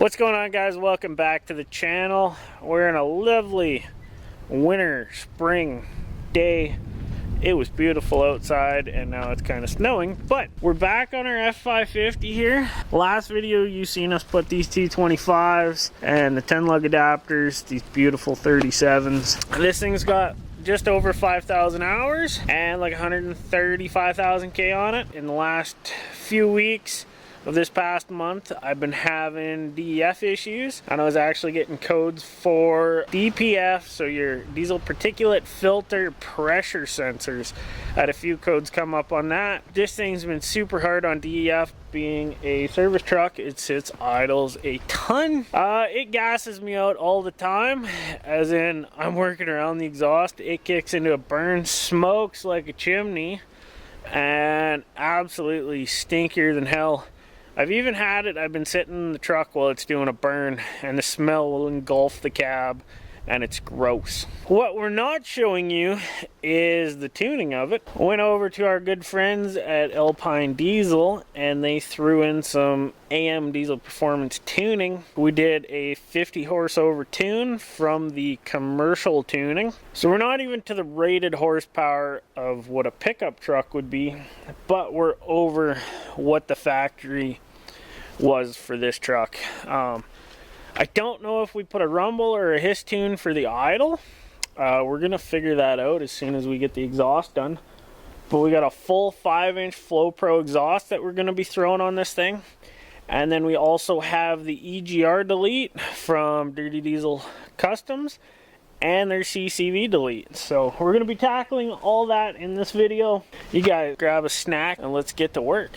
What's going on, guys? Welcome back to the channel. We're in a lovely winter spring day. It was beautiful outside and now it's kind of snowing, but we're back on our F550 here. Last video you seen us put these T25s and the 10 lug adapters, these beautiful 37s. This thing's got just over 5,000 hours and like 135,000 K on it. In the last few weeks of this past month, I've been having DEF issues, and I was actually getting codes for DPF, so your diesel particulate filter pressure sensors. I had a few codes come up on that. This thing's been super hard on DEF. Being a service truck, it sits idles a ton. It gasses me out all the time, as in I'm working around the exhaust, it kicks into a burn, smokes like a chimney, and absolutely stinkier than hell. I've even had it, I've been sitting in the truck while it's doing a burn and the smell will engulf the cab and it's gross. What we're not showing you is the tuning of it. Went over to our good friends at Alpine Diesel and they threw in some AM diesel performance tuning. We did a 50 horse tune from the commercial tuning. So we're not even to the rated horsepower of what a pickup truck would be, but we're over what the factory was for this truck. I don't know if we put a rumble or a hiss tune for the idle. We're gonna figure that out as soon as we get the exhaust done. But we got a full 5-inch Flow Pro exhaust that we're gonna be throwing on this thing. And then we also have the EGR delete from Dirty Diesel Customs and their CCV delete. So we're gonna be tackling all that in this video. You guys grab a snack and let's get to work.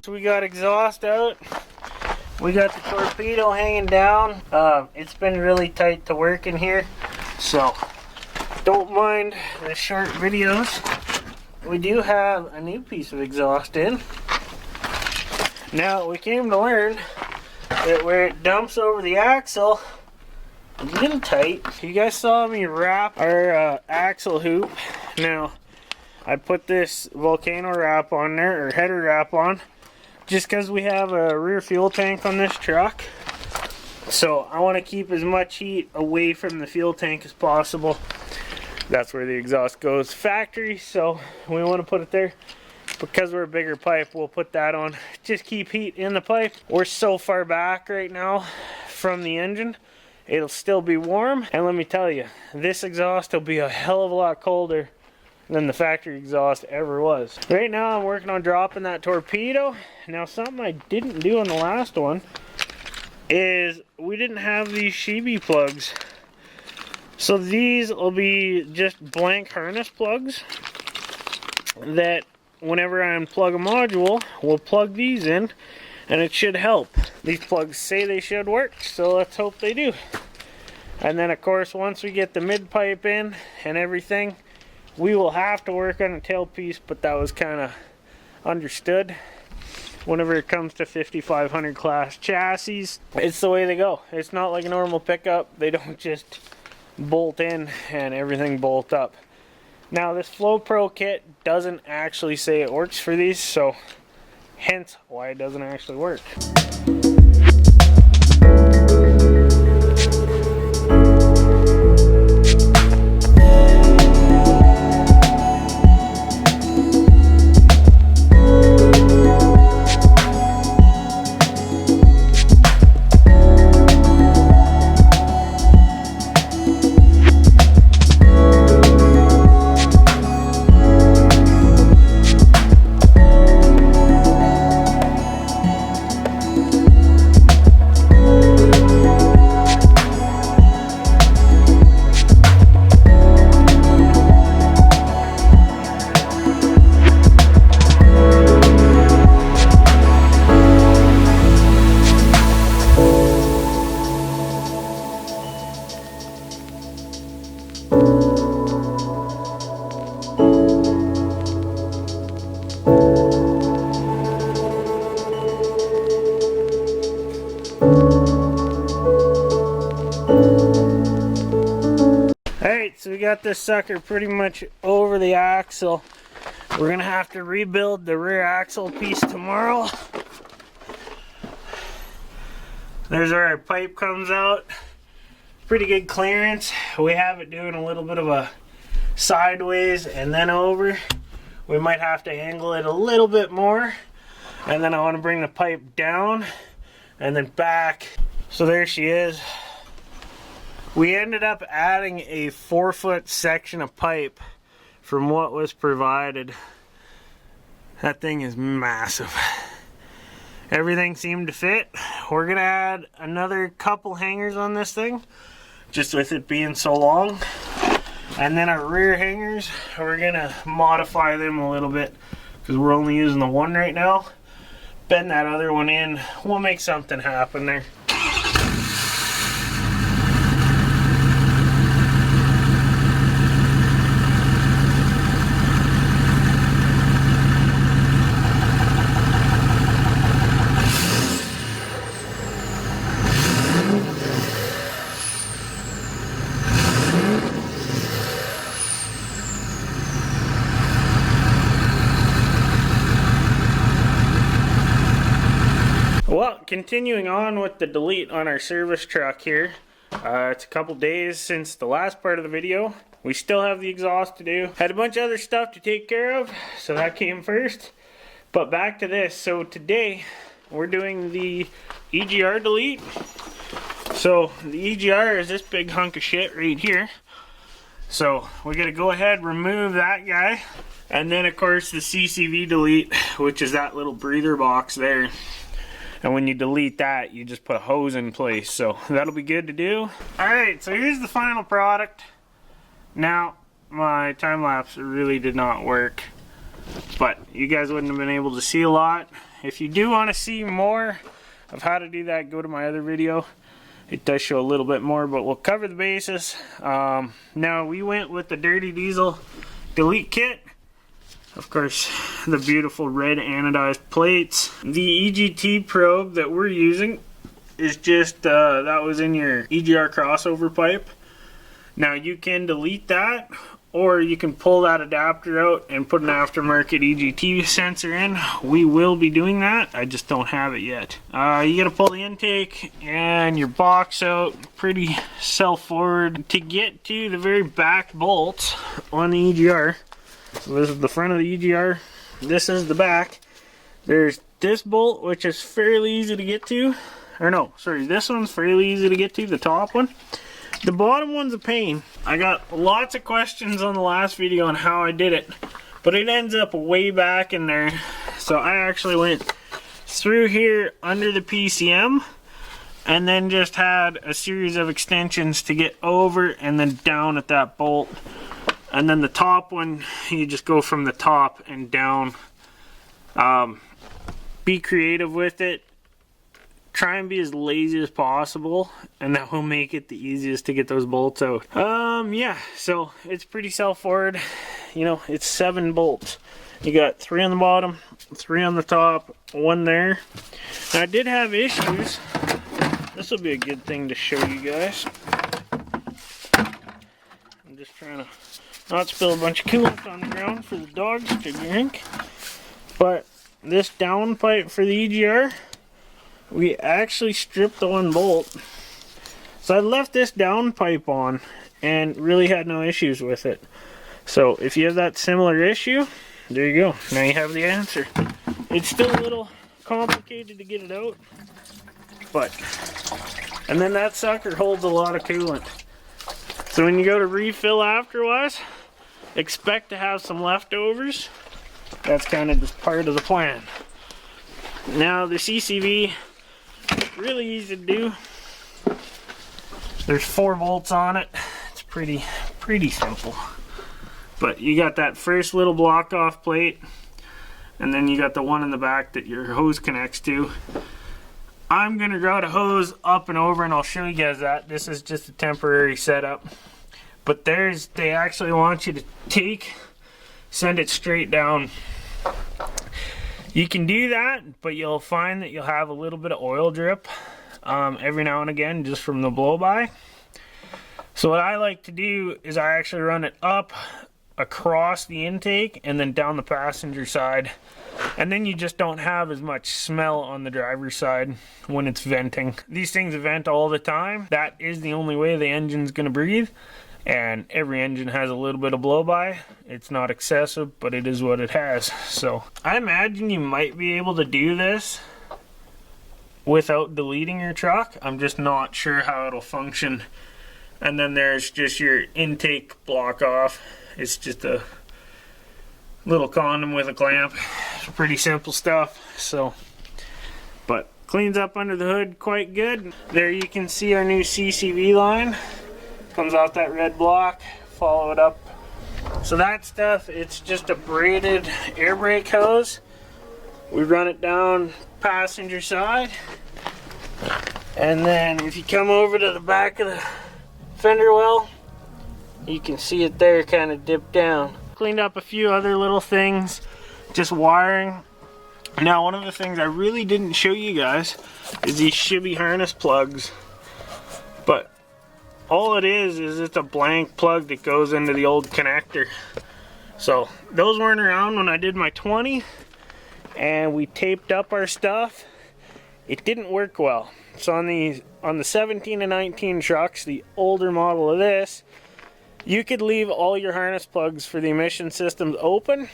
We got exhaust out, we got the torpedo hanging down. It's been really tight to work in here, so don't mind the short videos. We do have a new piece of exhaust in. Now we came to learn that where it dumps over the axle, it's a little tight. You guys saw me wrap our axle hoop. Now I put this volcano wrap on there, or header wrap on, just because we have a rear fuel tank on this truck. So I want to keep as much heat away from the fuel tank as possible. That's where the exhaust goes factory, so we want to put it there. Because we're a bigger pipe, we'll put that on. Just keep heat in the pipe. We're so far back right now from the engine, it'll still be warm. And let me tell you, this exhaust will be a hell of a lot colder than the factory exhaust ever was. Right now I'm working on dropping that torpedo. Now something I didn't do on the last one is we didn't have these Shibi plugs. So these will be just blank harness plugs that whenever I unplug a module, we'll plug these in and it should help. These plugs say they should work, so let's hope they do. And then of course once we get the mid pipe in and everything, we will have to work on a tailpiece, but that was kind of understood. Whenever it comes to 5500 class chassis, it's the way they go. It's not like a normal pickup. They don't just bolt in and everything bolt up. Now this Flow Pro kit doesn't actually say it works for these, so hence why it doesn't actually work. got this sucker pretty much over the axle. We're gonna have to rebuild the rear axle piece tomorrow. There's where our pipe comes out. Pretty good clearance. We have it doing a little bit of a sideways and then over. We might have to angle it a little bit more. And then I want to bring the pipe down and then back. So there she is. We ended up adding a 4-foot section of pipe from what was provided. That thing is massive. Everything seemed to fit. We're gonna add another couple hangers on this thing, just with it being so long. And then our rear hangers, we're gonna modify them a little bit because we're only using the one right now. Bend that other one in. We'll make something happen there. Well, continuing on with the delete on our service truck here. It's a couple days since the last part of the video. We still have the exhaust to do. Had a bunch of other stuff to take care of, so that came first. But back to this. So today, we're doing the EGR delete. So the EGR is this big hunk of shit right here. So we're gonna go ahead, remove that guy. And then of course the CCV delete, which is that little breather box there. And when you delete that, you just put a hose in place. So that'll be good to do. Alright, so here's the final product. Now, my time lapse really did not work, but you guys wouldn't have been able to see a lot. If you do want to see more of how to do that, go to my other video. It does show a little bit more, but we'll cover the basis. Now, we went with the Dirty Diesel delete kit. Of course, the beautiful red anodized plates. The EGT probe that we're using is just, that was in your EGR crossover pipe. Now you can delete that, or you can pull that adapter out and put an aftermarket EGT sensor in. We will be doing that, I just don't have it yet. You gotta pull the intake and your box out pretty self-forward to get to the very back bolts on the EGR. So this is the front of the EGR, this is the back. There's this bolt, which is fairly easy to get to. Or no, sorry, this one's fairly easy to get to, the top one. The bottom one's a pain. I got lots of questions on the last video on how I did it, but it ends up way back in there. So I actually went through here under the PCM and then just had a series of extensions to get over and then down at that bolt. And then the top one, you just go from the top and down. Be creative with it. Try and be as lazy as possible, and that will make it the easiest to get those bolts out. Yeah, so it's pretty self-forward. You know, it's 7 bolts. You got 3 on the bottom, 3 on the top, 1 there. Now, I did have issues. This will be a good thing to show you guys. I'm just trying to not spill a bunch of coolant on the ground for the dogs to drink. But this down pipe for the EGR, we actually stripped the 1 bolt. So I left this down pipe on and really had no issues with it. So if you have that similar issue, there you go. Now you have the answer. It's still a little complicated to get it out, but, and then that sucker holds a lot of coolant. So when you go to refill afterwards, expect to have some leftovers. That's kind of just part of the plan. Now the CCV, really easy to do. There's 4 bolts on it. It's pretty simple. But you got that first little block off plate, and then you got the one in the back that your hose connects to. I'm gonna route a hose up and over, and I'll show you guys that. This is just a temporary setup. But they actually want you to send it straight down. You can do that, but you'll find that you'll have a little bit of oil drip every now and again just from the blow-by. So what I like to do is I actually run it up across the intake and then down the passenger side, and then you just don't have as much smell on the driver's side when it's venting. These things vent all the time. That is the only way the engine's going to breathe, and every engine has a little bit of blow-by. It's not excessive, but it is what it has. So I imagine you might be able to do this without deleting your truck. I'm just not sure how it'll function. And then there's just your intake block off. It's just a little condom with a clamp. It's pretty simple stuff. So, but cleans up under the hood quite good. There you can see our new CCV line. Comes off that red block. Follow it up. So that stuff, it's just a braided air brake hose. We run it down passenger side. And then if you come over to the back of the fender well, you can see it there kind of dip down. Cleaned up a few other little things, just wiring. Now, one of the things I really didn't show you guys is these shibby harness plugs. But all it is it's a blank plug that goes into the old connector. So those weren't around when I did my 20, and we taped up our stuff. It didn't work well. So on the 17 and 19 trucks, the older model of this, you could leave all your harness plugs for the emission systems open.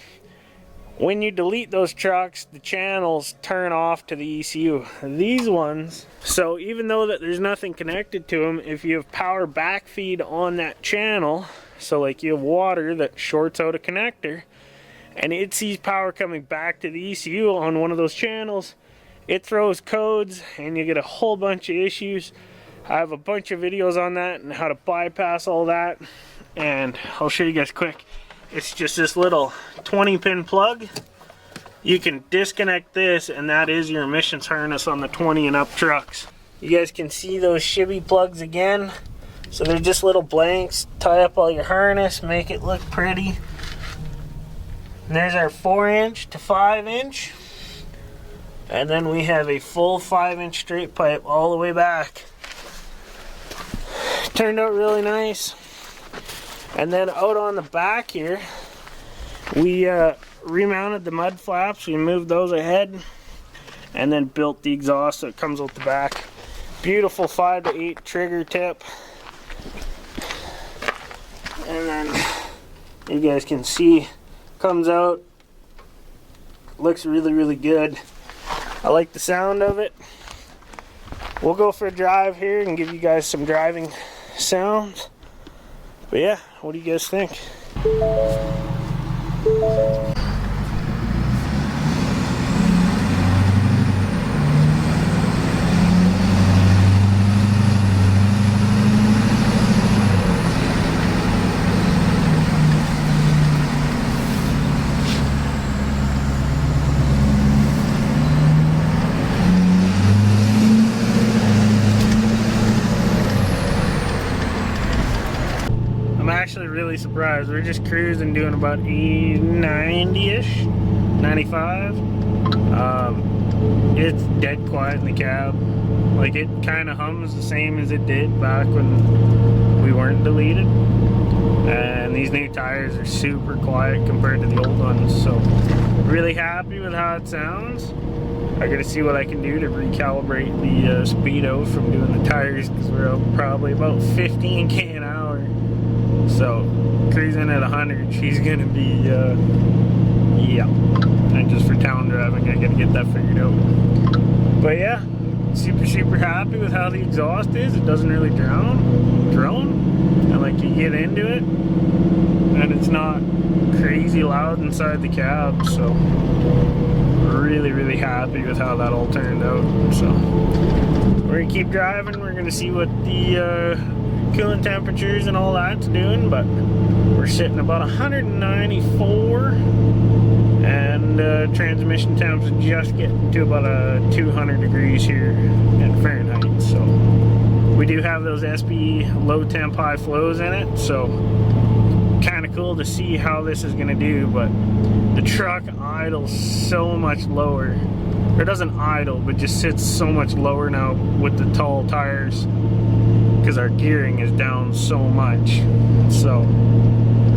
When you delete those trucks, the channels turn off to the ECU. These ones, so even though that there's nothing connected to them, if you have power backfeed on that channel, so like you have water that shorts out a connector, and it sees power coming back to the ECU on one of those channels, it throws codes and you get a whole bunch of issues. I have a bunch of videos on that and how to bypass all that, and I'll show you guys quick. It's just this little 20 pin plug. You can disconnect this, and that is your emissions harness on the 20 and up trucks. You guys can see those shibby plugs again. So they're just little blanks. Tie up all your harness, make it look pretty. And there's our 4-inch to 5-inch. And then we have a full 5-inch straight pipe all the way back. Turned out really nice. And then out on the back here, we remounted the mud flaps. We moved those ahead and then built the exhaust so it comes out the back. Beautiful 5 to 8 trigger tip. And then you guys can see, comes out, looks really, really good. I like the sound of it. We'll go for a drive here and give you guys some driving sounds. But yeah, what do you guys think? Really surprised. We're just cruising, doing about 90-ish, 95. It's dead quiet in the cab. Like, it kind of hums the same as it did back when we weren't deleted. And these new tires are super quiet compared to the old ones. So, really happy with how it sounds. I gotta see what I can do to recalibrate the speedo from doing the tires, because we're probably about 15k an hour. So, cruising at 100, she's gonna be, yeah. And just for town driving, I gotta get that figured out. But yeah, super happy with how the exhaust is. It doesn't really drone. And like, you get into it, and it's not crazy loud inside the cab. So, really happy with how that all turned out. So, we're gonna keep driving. We're gonna see what the, coolant temperatures and all that's doing, but we're sitting about 194, and transmission temps just getting to about 200 degrees here in Fahrenheit. So we do have those SB low temp high flows in it, so kind of cool to see how this is going to do. But the truck idles so much lower, or doesn't idle, but just sits so much lower now with the tall tires. because our gearing is down so much. So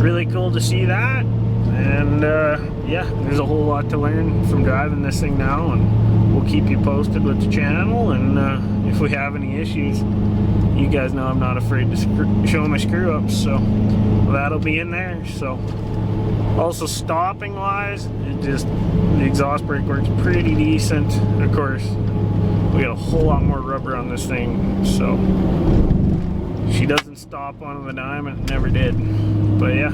really cool to see that. And yeah, there's a whole lot to learn from driving this thing now, and we'll keep you posted with the channel. And if we have any issues, you guys know I'm not afraid to show my screw ups, so that'll be in there. So also stopping wise, the exhaust brake works pretty decent. Of course, we got a whole lot more rubber on this thing, so she doesn't stop on the dime, and it never did. But yeah.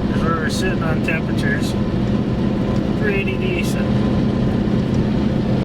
Here's where we're sitting on temperatures. Pretty decent.